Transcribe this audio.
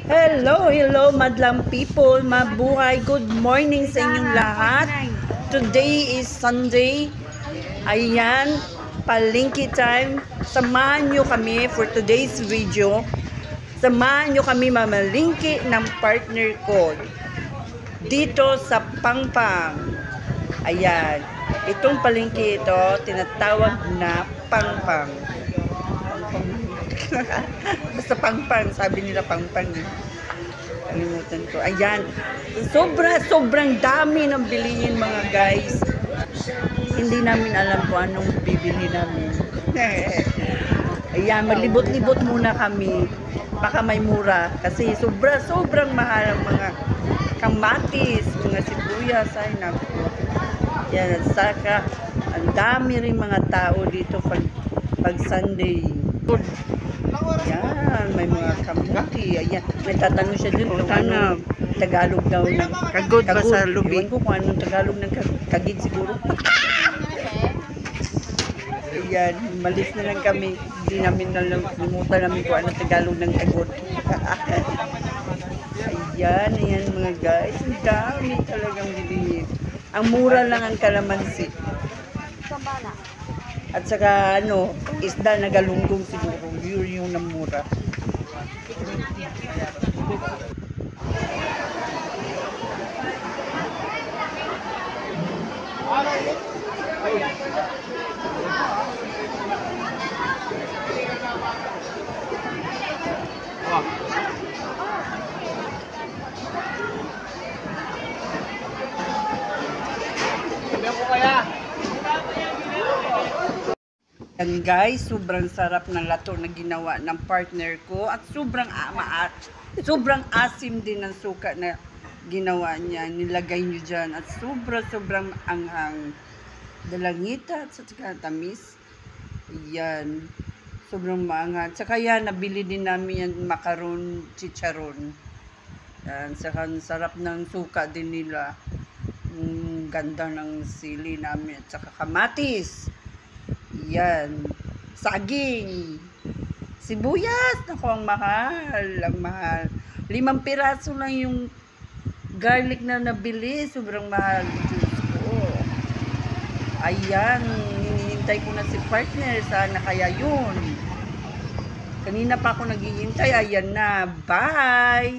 Hello, hello madlang people, mabuhay, good morning sa inyong lahat. Today is Sunday. Ayan, palengke time. Samahan nyo kami for today's video. Samahan nyo kami mamalingki ng partner ko dito sa Pangpang. Ayan, itong palengke ito tinatawag na Pangpang. Basta Pangpang, sabi nila Pangpang. Kalimutan ko. Ayan, sobrang dami ng bilihin mga guys. Hindi namin alam kung anong bibili namin. Ayan, maglibot-libot muna kami. Baka may mura. Kasi sobrang mahal ang mga kamatis, mga sibuyas. Ay, naku. Yan, at saka, ang dami rin mga tao dito pag Sunday. Yan, may mga kamuti. Ayan, may tatanong siya din kung ano, Tagalog daw ng kagod ba sa lubi? Iwan ko kung anong Tagalog ng kagid siguro. Ayan, malis na lang kami. Hindi namin nalimutan namin kung anong Tagalog ng kagod. Ayan mga guys. Ang dami talagang bilihin. Ang mura lang ang kalamansi. At saka isda na galunggong siguro. Yun yung namura. Yan guys, sobrang sarap ng lato na ginawa ng partner ko at sobrang asim din ng suka na ginawa niya. Nilagay niyo dyan at sobrang anghang. Dalangita at saka tamis. Yan, sobrang maangat. Saka yan, nabili din namin yan macaron chicharon. Yan, saka sarap ng suka din nila. Ganda ng sili namin at saka kamatis. Yan, saging, sibuyas, naku, ang mahal. 5 piraso lang yung garlic na nabili, sobrang mahal. Diyos ko. Ayan, hinihintay ko na si partner, sana kaya yun. Kanina pa ako naghihintay, ayan na, bye!